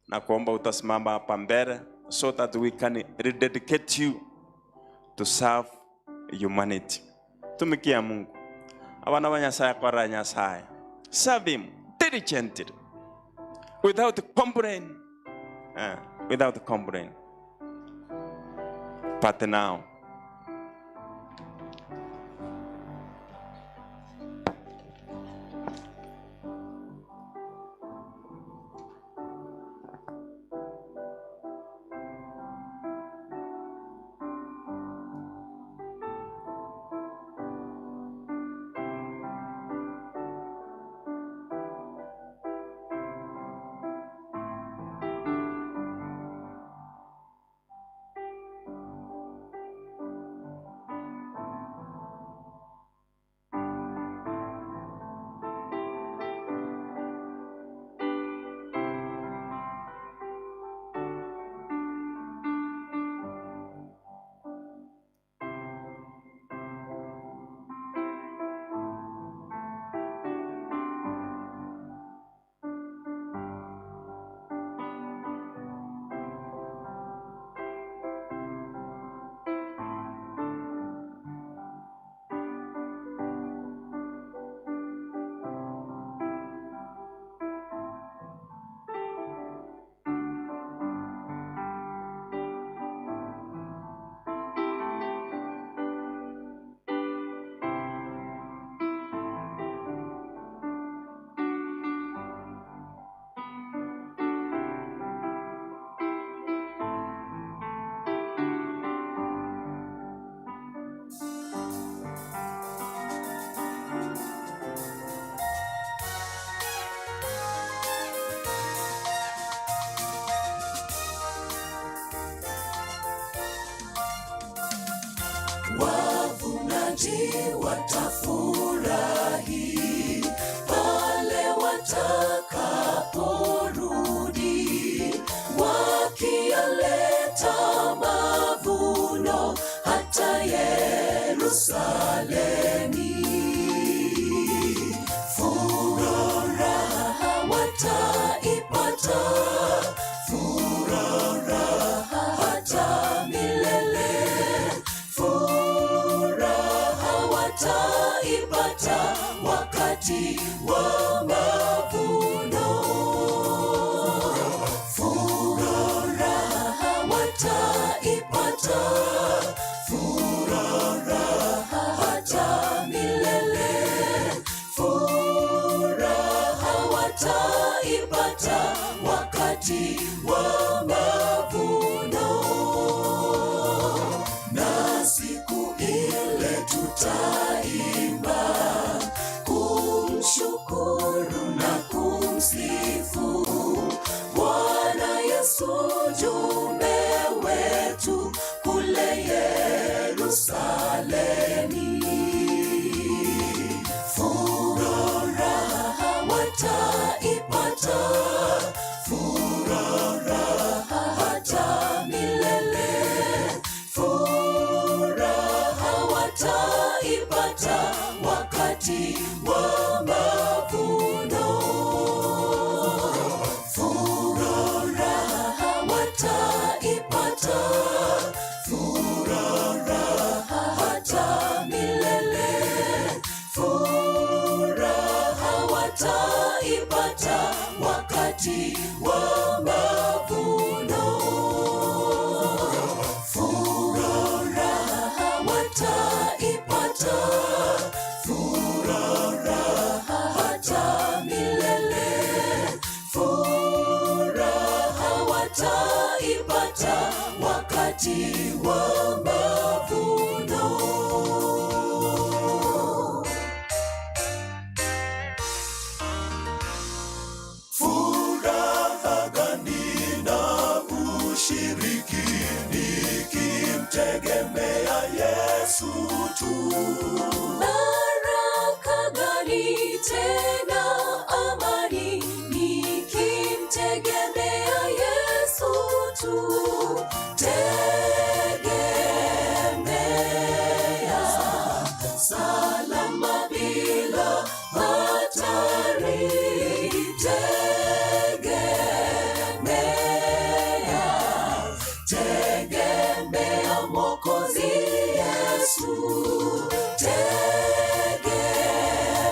na kuomba utasimama hapa mbele so that we can rededicate you to serve humanity. Tumikia Mungu. Abana banyasaya kwa Nyasaye. Serve him diligently, without complaint. Without complaint. But now, wavunaji watafurahi pale watakaporudi, wakiyaleta mavuno hata Yerusalemi. Furaha wataipata, furaha hata milele. Furaha wataipata wakati wa mavuno. Furaha wataipata, furaha hata milele. Furaha wataipata wakati wa mavuno. Na siku ile tutaimba kumshukuru na kumsifu Bwana Yesu mjumbe wetu kule Yerusalemi. Furaha wataipata, furaha hata milele. Furaha wataipata wakati wa mavuno. Furaha wataipata, furaha hata milele. Furaha wataipata wakati wa mavuno. Furaha wataipata, furaha hata milele. Furaha wataipata wakati wa mavuno. Furaha gani na ushiriki nikimtegemea Yesu tu. Baraka gani tena amani nikimtegemea Yesu tu. Tegemea salama bila hatari. Tegemea Mwokozi Yesu.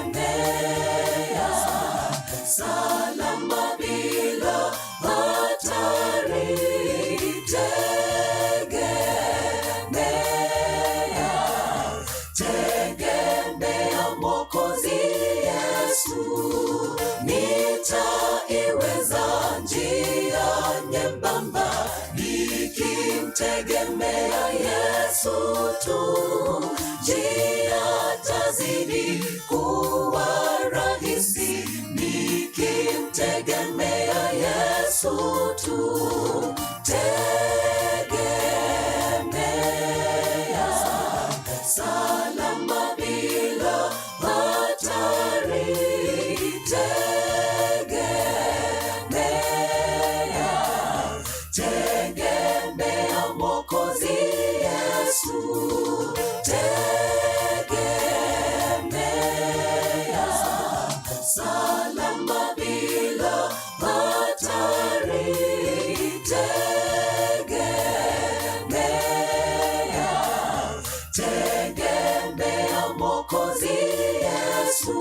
Tegemea nikimtegemea Yesu tu, njia tazidi kuwa rahisi nikimtegemea Yesu tu. Tegemea salama bila hatari, tegemea Mwokozi Yesu, tegemea salama bila hatari, tegemea Mwokozi Yesu.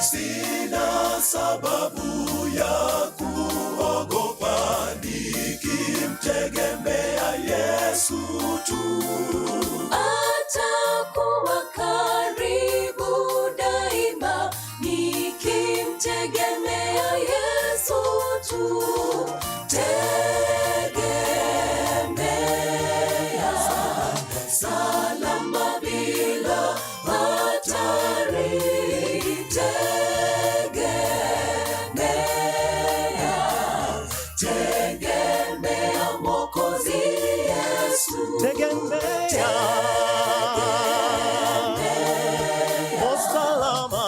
Sina sababu ya kuogopa nikimtegemea Yesu tu. Atakuwa karibu daima nikimtegemea Yesu tu. Tegemea salama bila hatari, tegemea Mwokozi Yesu, Tegemea salama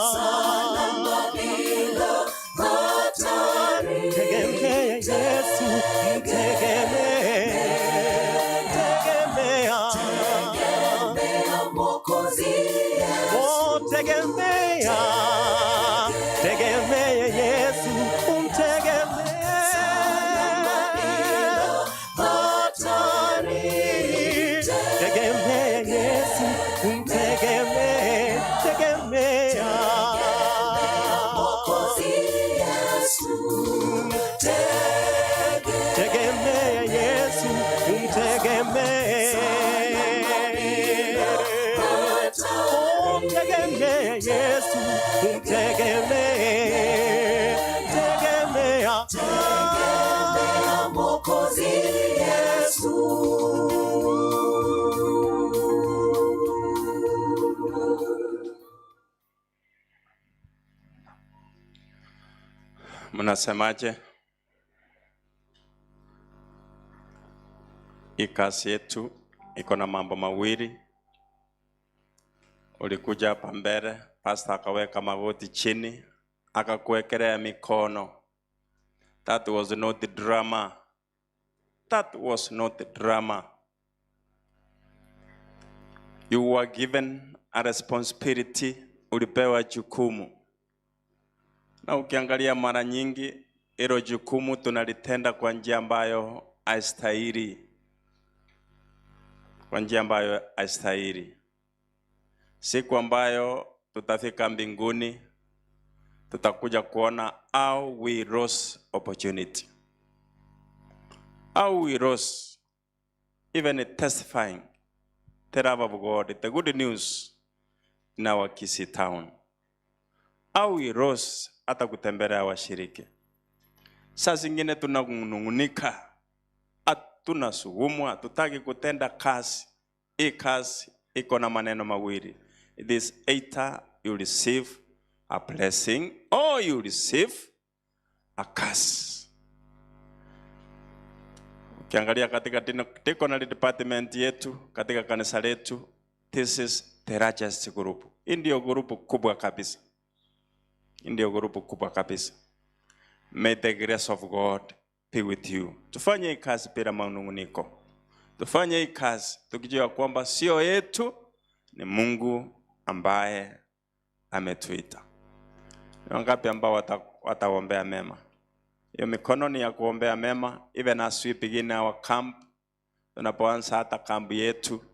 bila hatari, tegemea Yesu, tegemea Mwokozi Yesu, oh, tegemea Yesu, umtegemea hatari, tegemea Yesu, tegemea Mwokozi Yesu, tegemea Yesu, tegemea Yesu, tegemea Mwokozi Yesu. Mnasemaje? Hii kazi yetu iko na mambo mawili. Ulikuja hapa mbele, pastor akaweka magoti chini, akakuwekelea mikono. That was not the drama. That was not the drama. You were given a responsibility, ulipewa jukumu. Na ukiangalia mara nyingi, hilo jukumu tunalitenda kwa njia ambayo haistahili. Kwa njia ambayo haistahili. Siku ambayo tutafika mbinguni, tutakuja kuona how we lost opportunity. How we lost even testifying the love of God, the good news in our Kisii town. How we lost hata kutembelea washiriki. Saa zingine tunanung'unika, tunasukumwa, hatutaki kutenda kazi. Hii kazi iko na maneno mawili. It is either you receive a blessing or you receive a curse. Ukiangalia katika deaconry department yetu, katika kanisa letu, this is the largest group. Hii ndio grupu kubwa kabisa. Hii ndio grupu kubwa kabisa. May the grace of God be with you. Tufanye hii kazi bila manunguniko. Tufanye hii kazi tukijua kwamba sio yetu, ni Mungu ambaye ametuita. Ni wangapi ambao wataombea mema? Hiyo mikono ni ya kuombea mema. Even as we begin our camp, tunapoanza hata kampu yetu,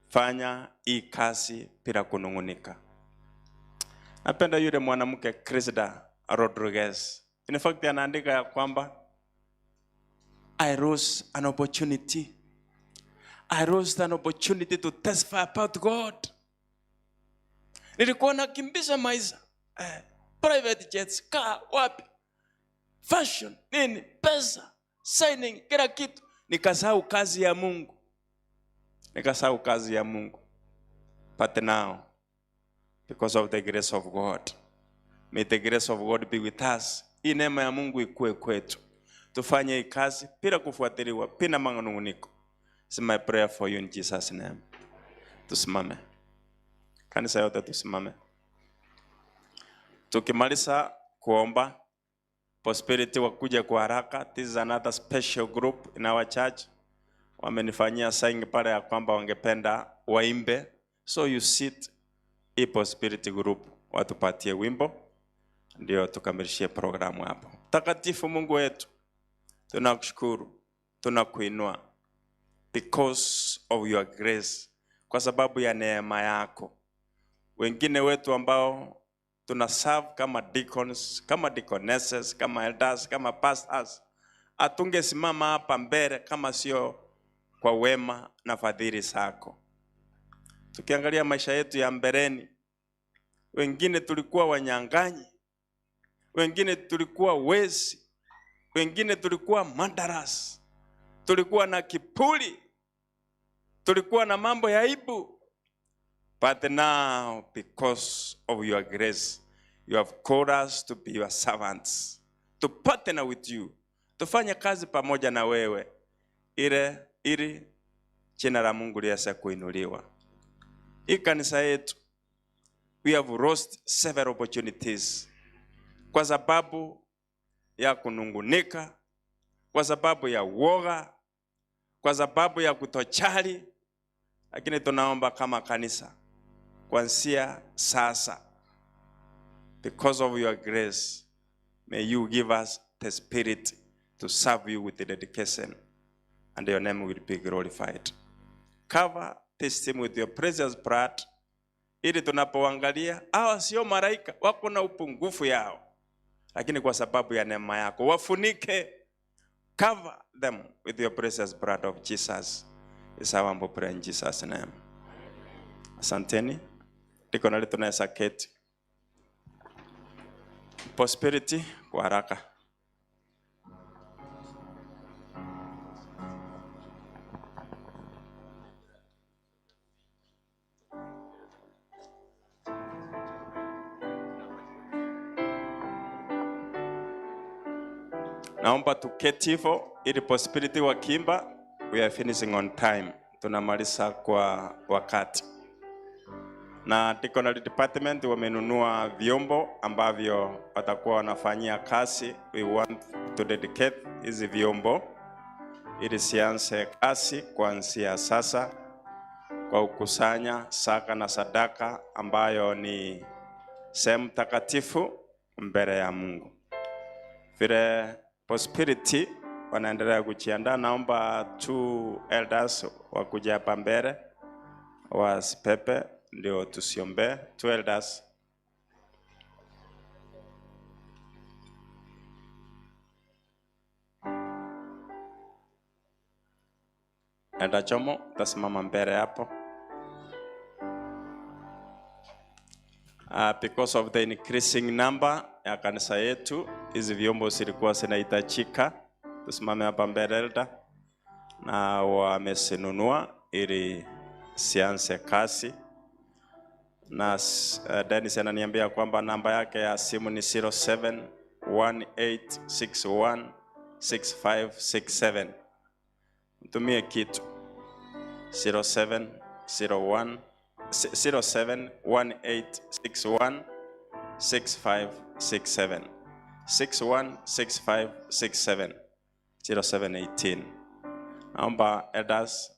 fanya hii kazi bila kunungunika. Napenda yule mwanamke Cressida Rodriguez In fact, anaandika ya kwamba I rose an opportunity. I rose an opportunity to testify about God. Nilikuwa nakimbisha maisha. Private jets, car, wapi? Fashion, nini, pesa, signing, kila kitu. Nikasahau kazi ya Mungu. But now, because of the grace of God, may the grace of God be with us. Hii neema ya Mungu ikue kwetu. Tufanye hii kazi bila kufuatiliwa, bila manunguniko. It's my prayer for you in Jesus' name. Tusimame. Kanisa yote tusimame. Tukimaliza kuomba, prosperity wakuja kwa haraka. This is another special group in our church. Wamenifanyia sign pale ya kwamba wangependa waimbe. So you sit, hii prosperity group watupatie wimbo, ndio tukamilishie programu hapo. Takatifu Mungu wetu, tunakushukuru, tunakuinua because of your grace, kwa sababu ya neema yako. Wengine wetu ambao tuna serve kama deacons, kama deaconesses, kama elders, kama pastors, atungesimama hapa mbele kama sio kwa wema na fadhili zako. Tukiangalia maisha yetu ya mbeleni, wengine tulikuwa wanyang'anyi, wengine tulikuwa wezi, wengine tulikuwa mandarasi, tulikuwa na kiburi, tulikuwa na mambo ya aibu. But now, because of your grace, you have called us to be your servants, to partner with you, tufanye kazi pamoja na wewe, ili jina la Mungu liweze kuinuliwa. Hii kanisa yetu, we have lost several opportunities kwa sababu ya kunungunika, kwa sababu ya uoga, kwa sababu ya kutojali. Lakini tunaomba kama kanisa, kuanzia sasa, because of your grace, may you give us the spirit to serve you with dedication, and your name will be glorified. Cover this team with your precious blood, ili tunapoangalia hawa sio malaika, wako na upungufu yao, lakini kwa sababu ya neema yako wafunike. Cover them with your precious blood of Jesus. Is our humble prayer in Jesus' name. Asanteni. Tiko na tunaweza keti. Prosperity kwa haraka. Naomba tuketi hivyo ili prosperity wakimba. We are finishing on time. Tunamaliza kwa wakati. Na deaconry department wamenunua vyombo ambavyo watakuwa wanafanyia kazi. We want to dedicate hizi vyombo ili sianze kazi kuanzia sasa kwa kukusanya saka na sadaka ambayo ni sehemu takatifu mbele ya Mungu. Vile prosperity wanaendelea kujiandaa, naomba 2 elders wakuja hapa mbele wasipepe ndio tusiombe. 2 elders. Elder Chomo tasimama mbele hapo. Because of the increasing number ya kanisa yetu, hizi vyombo zilikuwa zinahitajika. Tusimame hapa mbele elder, na wamesinunua ili sianze kazi. Na Dennis ananiambia kwamba namba yake ya simu ni 0718616567. Mtumie kitu 0718616567 616567 0718. Naomba elders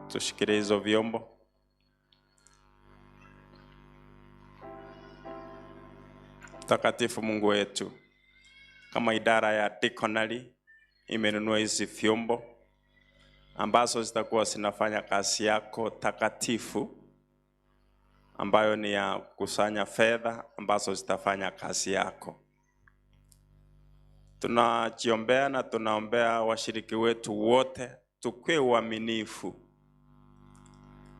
tushikilie hizo vyombo. Takatifu Mungu wetu, kama idara ya deaconry imenunua hizi vyombo ambazo zitakuwa zinafanya kazi yako takatifu, ambayo ni ya kusanya fedha ambazo zitafanya kazi yako. Tunajiombea na tunaombea washiriki wetu wote, tukue waaminifu.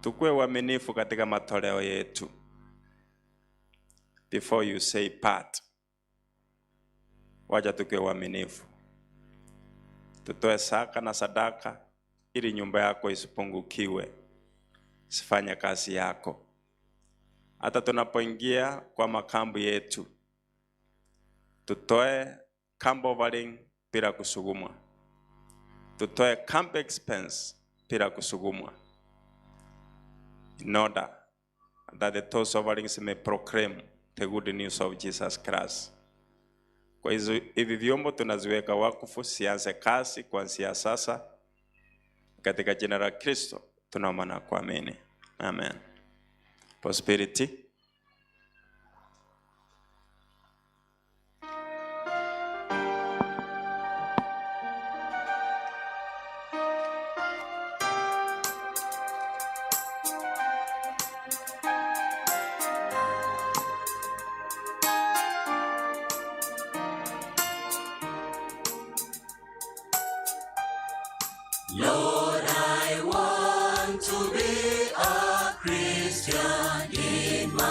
Tukue waaminifu katika matoleo yetu. Before you say part, wacha tukue waaminifu. Tutoe saka na sadaka ili nyumba yako isipungukiwe. Sifanye kazi yako. Hata tunapoingia kwa makambi yetu, tutoe camp offering bila kusugumwa. Tutoe camp expense bila kusugumwa. In order that the those offerings may proclaim the good news of Jesus Christ. Kwa hivi vyombo tunaziweka wakfu, sianze kazi kuanzia sasa. Katika jina la Kristo tunaomba na kuamini. Amen. Prosperity. Lord, I want to be a Christian in my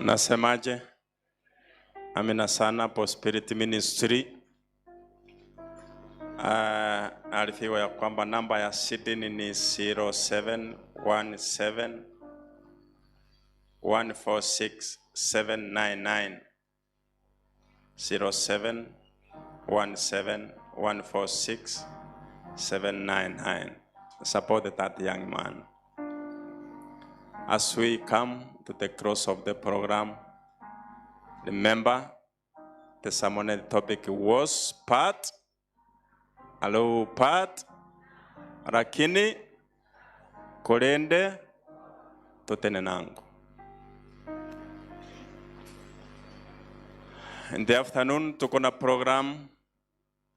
Nasemaje? Amina sana Prosperity Ministry. Alifiwa ya kwamba namba ya Sydney ni 0717 146 799. 0717 146 799. Support that young man. As we come to the close of the program, remember the sermon topic was part. Hello, part. Rakini Kolende Totenenango. In the afternoon, tuko na program.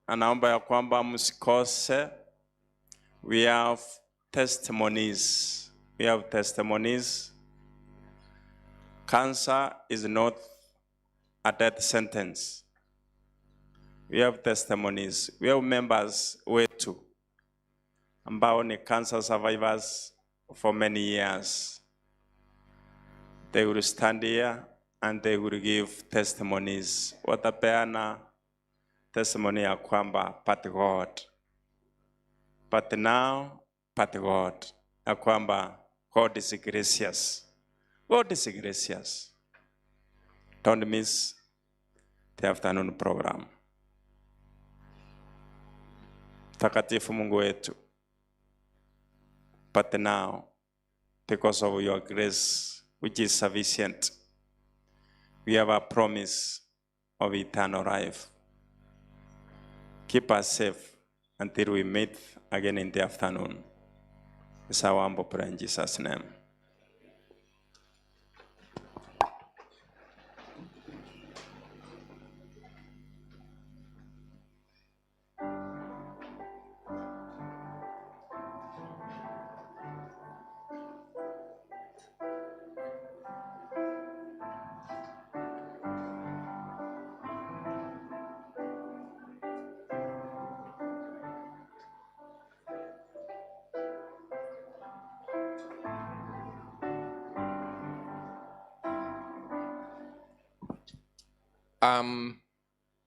Anaomba ya kwamba msikose. We have testimonies. We have testimonies. Cancer is not a death sentence. We have testimonies. We have members wetu ambao ni cancer survivors for many years. They will stand here and they will give testimonies. Watapeana testimony ya kwamba but God. But now, but God. Ya kwamba God is gracious. God is gracious. Don't miss the afternoon program. Takatifu Mungu wetu. But now, because of your grace, which is sufficient, we have a promise of eternal life. Keep us safe until we meet again in the afternoon. It's our humble prayer in Jesus' name.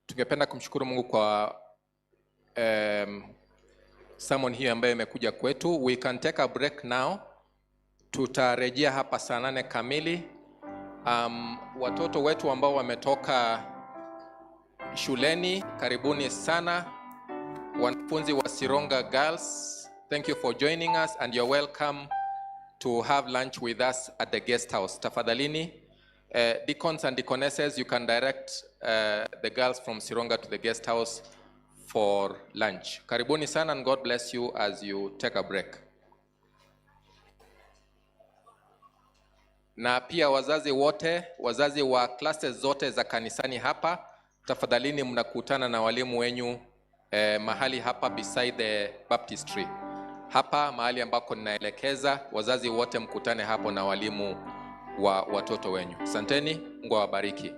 Tungependa kumshukuru Mungu kwa sermon hii ambayo imekuja kwetu. We can take a break now. Tutarejea hapa saa 8 kamili. Watoto wetu ambao wametoka shuleni, karibuni sana. Wanafunzi wa Sironga Girls, thank you for joining us and you're welcome to have lunch with us at the guest house. Tafadhalini, deacons and deaconesses, you can direct the girls from Sironga to the guest house for lunch. Karibuni sana and God bless you as you take a break. Na pia wazazi wote, wazazi wa classes zote za kanisani hapa, tafadhalini mnakutana na walimu wenyu mahali hapa beside the baptistry. Hapa mahali ambako ninaelekeza, wazazi wote mkutane hapo na walimu wa watoto wenyu. Asanteni, Mungu awabariki.